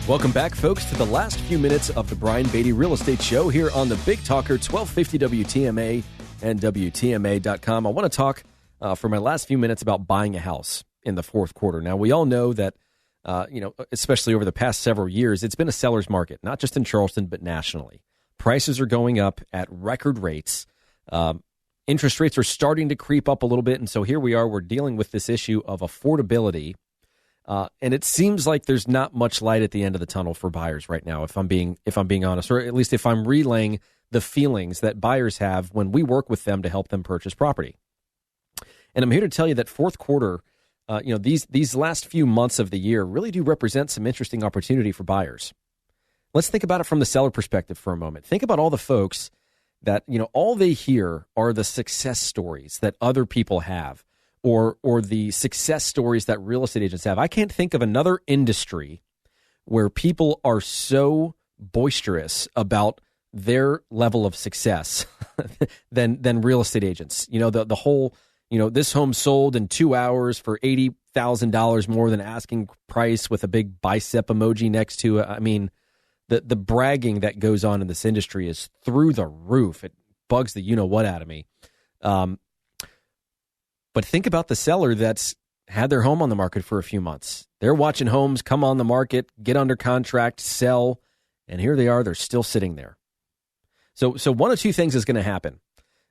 Welcome back, folks, to the last few minutes of the Brian Beatty Real Estate Show here on the Big Talker, 1250 WTMA and WTMA.com. I want to talk for my last few minutes about buying a house in the fourth quarter. Now, we all know that, especially over the past several years, it's been a seller's market, not just in Charleston, but nationally. Prices are going up at record rates. Interest rates are starting to creep up a little bit, and so here we are. We're dealing with this issue of affordability. And it seems like there's not much light at the end of the tunnel for buyers right now, if I'm being honest, or at least if I'm relaying the feelings that buyers have when we work with them to help them purchase property. And I'm here to tell you that fourth quarter, these last few months of the year really do represent some interesting opportunity for buyers. Let's think about it from the seller perspective for a moment. Think about all the folks that, all they hear are the success stories that other people have. Or the success stories that real estate agents have. I can't think of another industry where people are so boisterous about their level of success than real estate agents. The whole, this home sold in 2 hours for $80,000 more than asking price with a big bicep emoji next to it. I mean, the bragging that goes on in this industry is through the roof. It bugs the you-know-what out of me. But think about the seller that's had their home on the market for a few months. They're watching homes come on the market, get under contract, sell, and here they are. They're still sitting there. So one of two things is going to happen.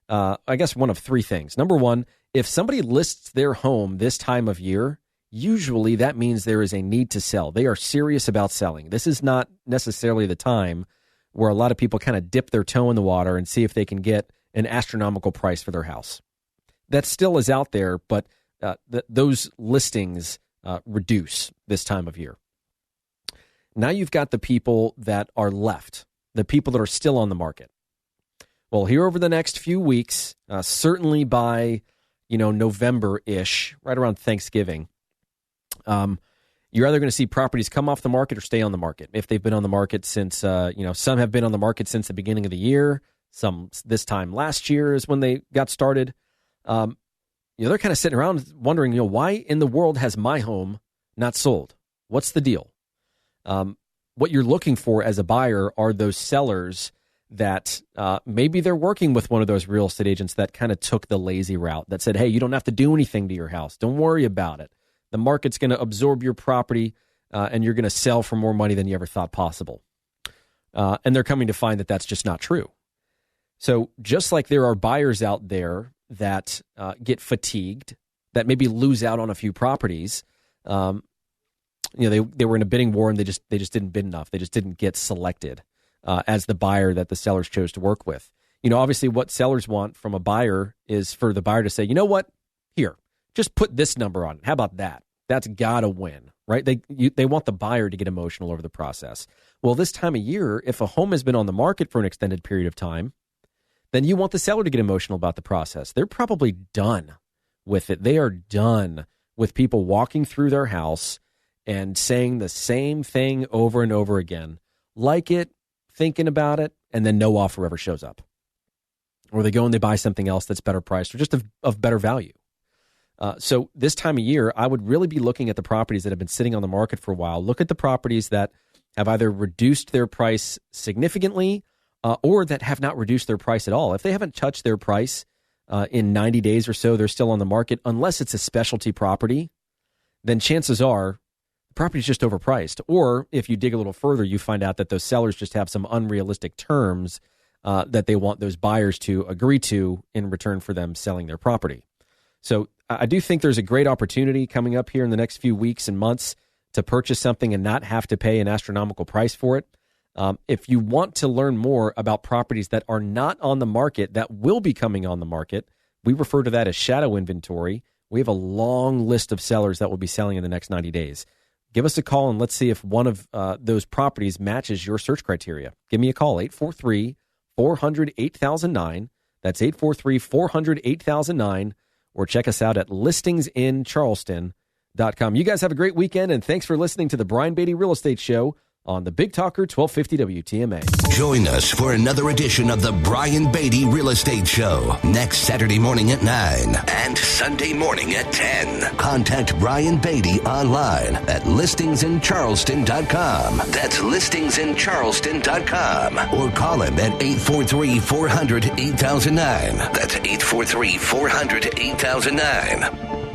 I guess one of three things. Number one, if somebody lists their home this time of year, usually that means there is a need to sell. They are serious about selling. This is not necessarily the time where a lot of people kind of dip their toe in the water and see if they can get an astronomical price for their house. That still is out there, but those listings reduce this time of year. Now you've got the people that are left, the people that are still on the market. Well, here over the next few weeks, certainly by November-ish, right around Thanksgiving, you're either going to see properties come off the market or stay on the market. If they've been on the market since, some have been on the market since the beginning of the year. Some this time last year is when they got started. They're kind of sitting around wondering, why in the world has my home not sold? What's the deal? What you're looking for as a buyer are those sellers that maybe they're working with one of those real estate agents that kind of took the lazy route, that said, hey, you don't have to do anything to your house. Don't worry about it. The market's going to absorb your property and you're going to sell for more money than you ever thought possible. And they're coming to find that that's just not true. So just like there are buyers out there that get fatigued, that maybe lose out on a few properties. They were in a bidding war and they just didn't bid enough. They just didn't get selected as the buyer that the sellers chose to work with. Obviously what sellers want from a buyer is for the buyer to say, you know what, here, just put this number on it. How about that? That's got to win, right? They want the buyer to get emotional over the process. Well, this time of year, if a home has been on the market for an extended period of time, then you want the seller to get emotional about the process. They're probably done with it. They are done with people walking through their house and saying the same thing over and over again, like it, thinking about it, and then no offer ever shows up. Or they go and they buy something else that's better priced or just of better value. So this time of year, I would really be looking at the properties that have been sitting on the market for a while. Look at the properties that have either reduced their price significantly or that have not reduced their price at all. If they haven't touched their price in 90 days or so, they're still on the market. Unless it's a specialty property, then chances are the property's just overpriced. Or if you dig a little further, you find out that those sellers just have some unrealistic terms that they want those buyers to agree to in return for them selling their property. So I do think there's a great opportunity coming up here in the next few weeks and months to purchase something and not have to pay an astronomical price for it. If you want to learn more about properties that are not on the market, that will be coming on the market, we refer to that as shadow inventory. We have a long list of sellers that will be selling in the next 90 days. Give us a call and let's see if one of those properties matches your search criteria. Give me a call, 843-400-8009. That's 843-400-8009. Or check us out at listingsincharleston.com. You guys have a great weekend, and thanks for listening to the Brian Beatty Real Estate Show on the Big Talker 1250 WTMA. Join us for another edition of the Brian Beatty Real Estate Show next Saturday morning at 9 and Sunday morning at 10. Contact Brian Beatty online at listingsincharleston.com. That's listingsincharleston.com. Or call him at 843-400-8009. That's 843-400-8009.